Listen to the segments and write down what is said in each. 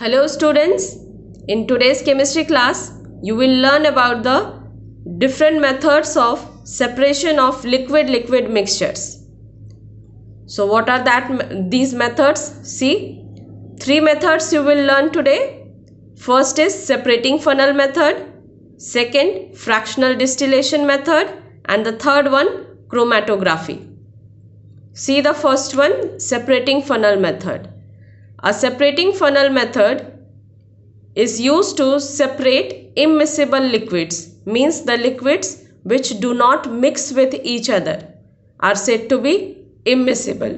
Hello students, in today's chemistry class you will learn about the different methods of separation of liquid-liquid mixtures. So what are these methods? See, three methods you will learn today. First is separating funnel method, second fractional distillation method, and the third one chromatography. See the first one, separating funnel method. A separating funnel method is used to separate immiscible liquids, means the liquids which do not mix with each other are said to be immiscible.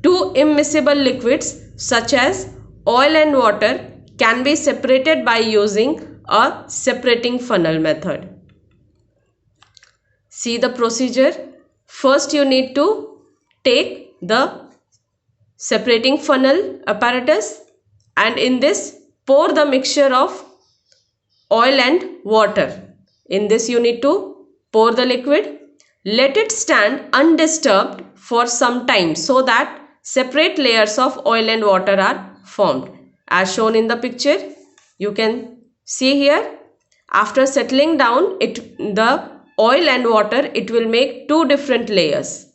Two immiscible liquids such as oil and water can be separated by using a separating funnel method. See the procedure. First you need to take the separating funnel apparatus and in this pour the mixture of oil and water. In this you need to pour the liquid. Let it stand undisturbed for some time so that separate layers of oil and water are formed. As shown in the picture, you can see here, after settling down the oil and water, it will make two different layers.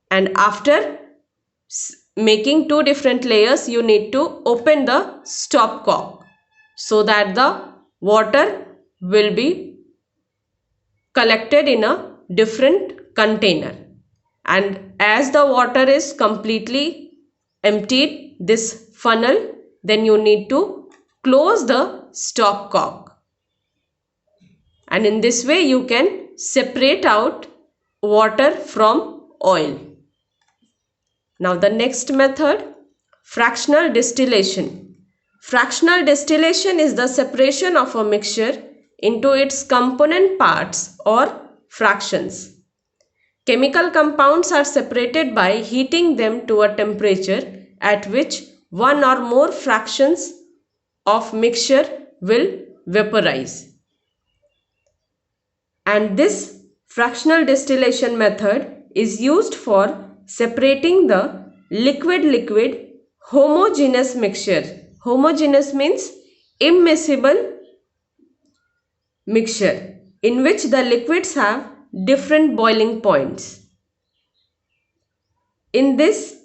And after making two different layers, you need to open the stopcock so that the water will be collected in a different container. And as the water is completely emptied this funnel, then you need to close the stopcock. And in this way you can separate out water from oil. Now the next method, fractional distillation. Fractional distillation is the separation of a mixture into its component parts or fractions. Chemical compounds are separated by heating them to a temperature at which one or more fractions of mixture will vaporize. And this fractional distillation method is used for separating the liquid-liquid homogeneous mixture. Homogeneous means immiscible mixture in which the liquids have different boiling points. In this,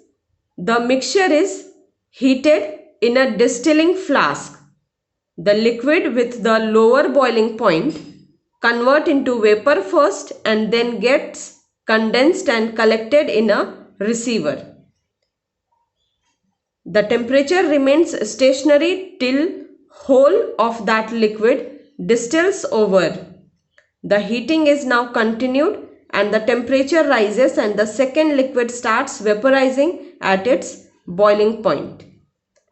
the mixture is heated in a distilling flask. The liquid with the lower boiling point convert into vapor first and then gets condensed and collected in a receiver. The temperature remains stationary till whole of that liquid distills over. The heating is now continued and the temperature rises and the second liquid starts vaporizing at its boiling point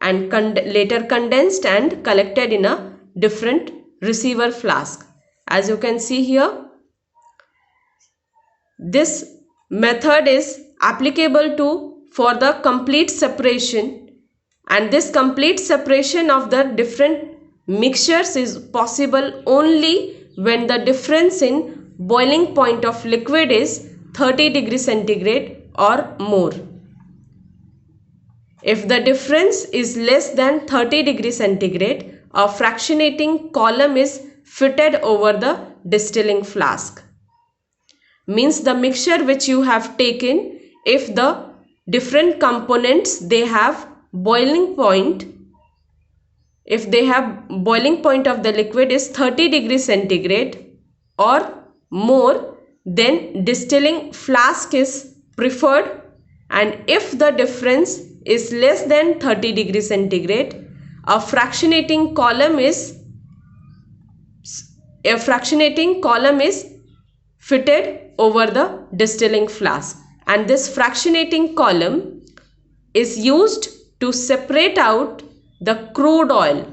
and later condensed and collected in a different receiver flask. As you can see here, this method is applicable for the complete separation, and this complete separation of the different mixtures is possible only when the difference in boiling point of liquid is 30 degrees centigrade or more. If the difference is less than 30 degrees centigrade, a fractionating column is fitted over the distilling flask. Means the mixture which you have taken, if the different components they have boiling point, if they have boiling point of the liquid is 30 degrees centigrade or more, then distilling flask is preferred, and if the difference is less than 30 degrees centigrade, a fractionating column is fitted over the distilling flask, and this fractionating column is used to separate out the crude oil.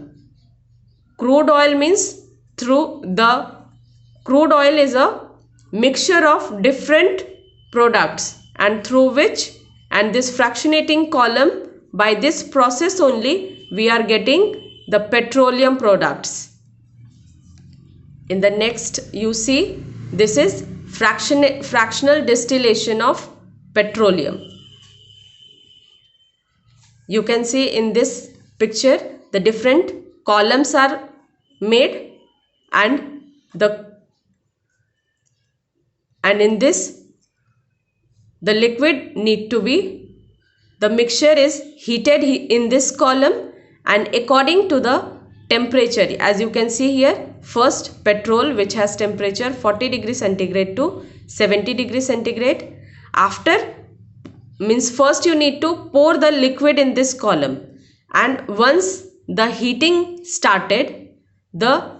Crude oil means crude oil is a mixture of different products and this fractionating column, by this process only we are getting the petroleum products. In the next you see, this is fractional distillation of petroleum. You can see in this picture, the different columns are made, and in this the liquid need to be, the mixture is heated in this column, and according to the temperature, as you can see here, first petrol, which has temperature 40 degrees centigrade to 70 degrees centigrade. After, means first you need to pour the liquid in this column, and once the heating started, the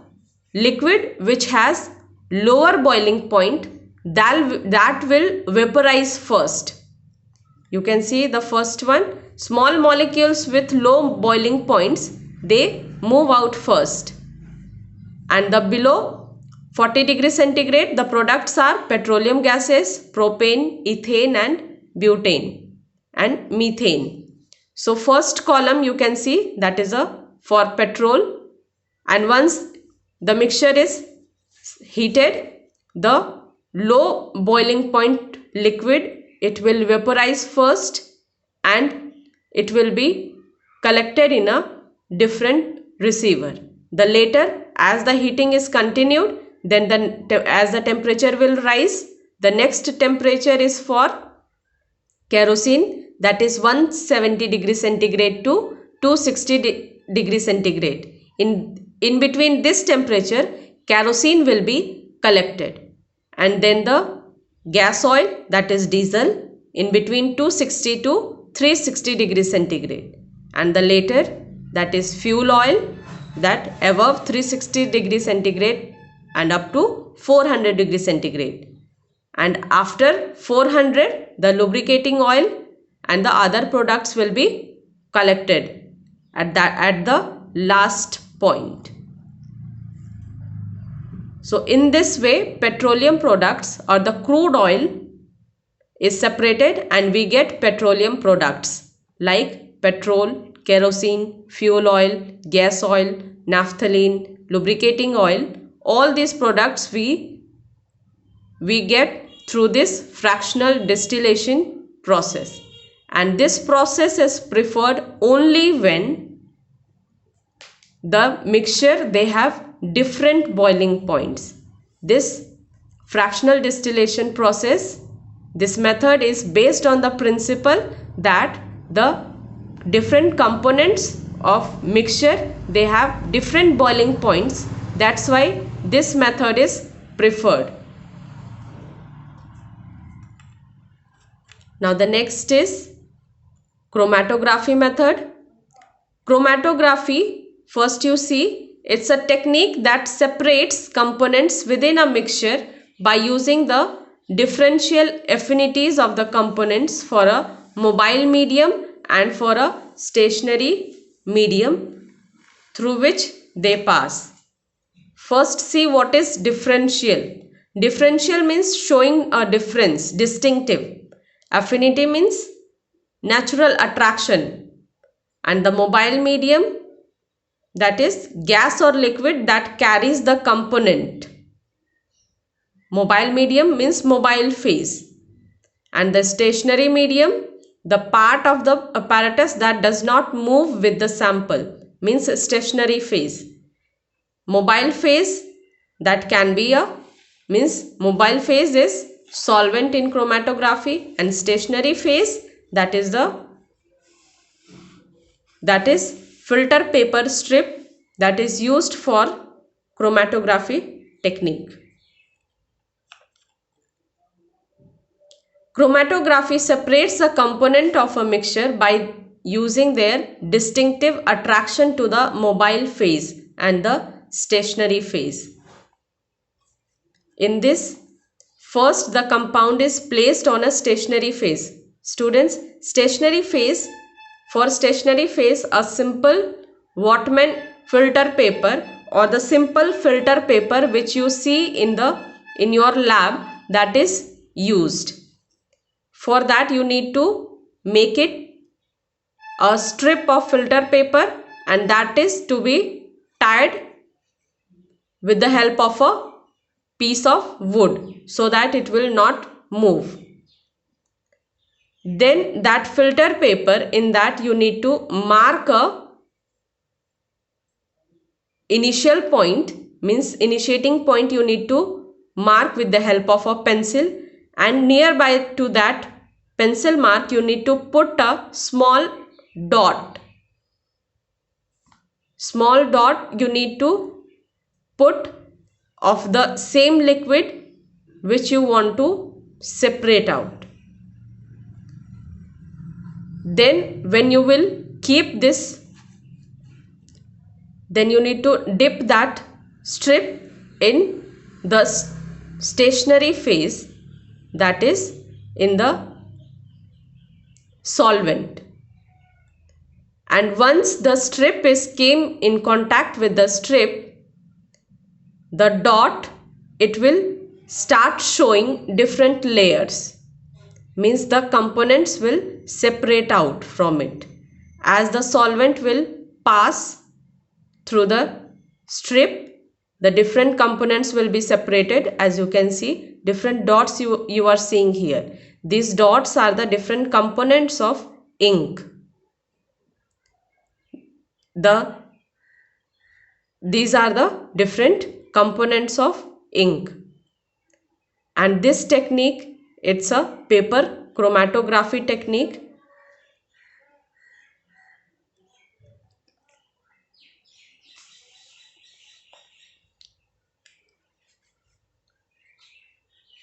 liquid which has lower boiling point, that will vaporize first. You can see the first one, small molecules with low boiling points, they move out first, and the below 40 degrees centigrade, the products are petroleum gases, propane, ethane and butane and methane. So first column you can see, that is for petrol, and once the mixture is heated, the low boiling point liquid, it will vaporize first, and it will be collected in a different receiver. The later, as the heating is continued, then as the temperature will rise, the next temperature is for kerosene, that is 170 degrees centigrade to 260 degrees centigrade. In between this temperature, kerosene will be collected, and then the gas oil, that is diesel, in between 260 to 360 degrees centigrade, and the later, that is fuel oil, that above 360 degrees centigrade and up to 400 degrees centigrade, and after 400, the lubricating oil and the other products will be collected at the last point. So in this way, petroleum products or the crude oil is separated, and we get petroleum products like petrol, kerosene, fuel oil, gas oil, naphthalene, lubricating oil. All these products we get through this fractional distillation process, and this process is preferred only when the mixture, they have different boiling points. This fractional distillation process, this method is based on the principle that the different components of mixture, they have different boiling points. That's why this method is preferred. Now the next is chromatography method. Chromatography, first you see, it's a technique that separates components within a mixture by using the differential affinities of the components for a mobile medium and for a stationary medium through which they pass. First see what is differential. Differential means showing a difference, distinctive. Affinity means natural attraction, and the mobile medium, that is gas or liquid that carries the component. Mobile medium means mobile phase, and the stationary medium, the part of the apparatus that does not move with the sample, means stationary phase. Mobile phase, that can be mobile phase is solvent in chromatography, and stationary phase, that is filter paper strip that is used for chromatography technique. Chromatography separates a component of a mixture by using their distinctive attraction to the mobile phase and the stationary phase. In this, first the compound is placed on a stationary phase. Students, stationary phase, for stationary phase, a simple Whatman filter paper or the simple filter paper which you see in your lab, that is used. For that you need to make it a strip of filter paper, and that is to be tied with the help of a piece of wood so that it will not move. Then that filter paper, in that you need to mark a initial point means initiating point you need to mark with the help of a pencil, and nearby to that pencil mark you need to put a small dot. Small dot you need to put of the same liquid which you want to separate out. Then when you will keep this, then you need to dip that strip in the stationary phase, that is in the solvent. And once the strip came in contact with the strip, the dot, it will start showing different layers, means the components will separate out from it. As the solvent will pass through the strip, the different components will be separated. As you can see, different dots you are seeing here. These dots are the different components of ink. These are the different components of ink. And this technique, it's a paper chromatography technique.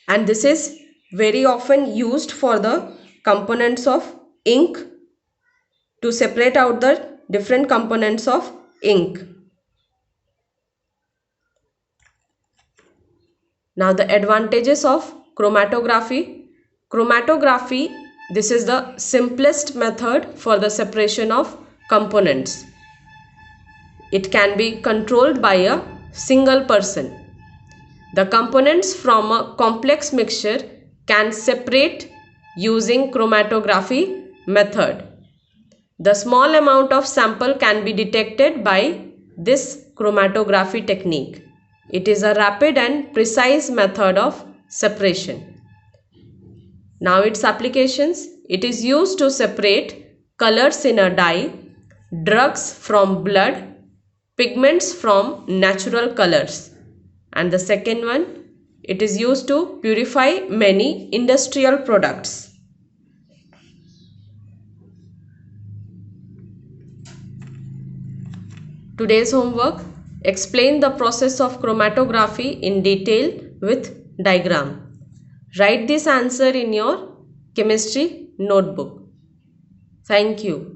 And this is very often used for the components of ink, to separate out the different components of ink. Now the advantages of chromatography. Chromatography, this is the simplest method for the separation of components. It can be controlled by a single person. The components from a complex mixture can separate using chromatography method. The small amount of sample can be detected by this chromatography technique. It is a rapid and precise method of separation. Now its applications. It is used to separate colors in a dye, drugs from blood, pigments from natural colors. And the second one, it is used to purify many industrial products. Today's homework: explain the process of chromatography in detail with diagram. Write this answer in your chemistry notebook. Thank you.